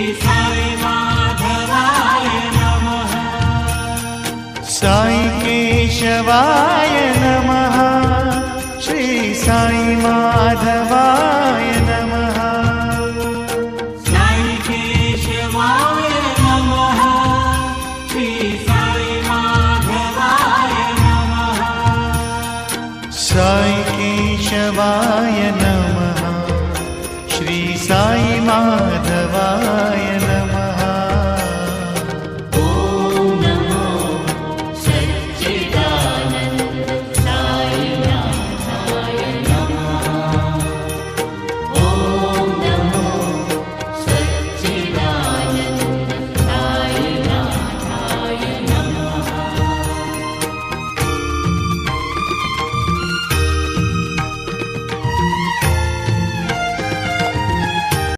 साई माधवाय नमः। साई केशवाय नमः। श्री साई माधवाय नमः। साई केशवाय नमः। श्री साई माधवाय नमः। साई केशवाय नमः। श्री साई माधवाय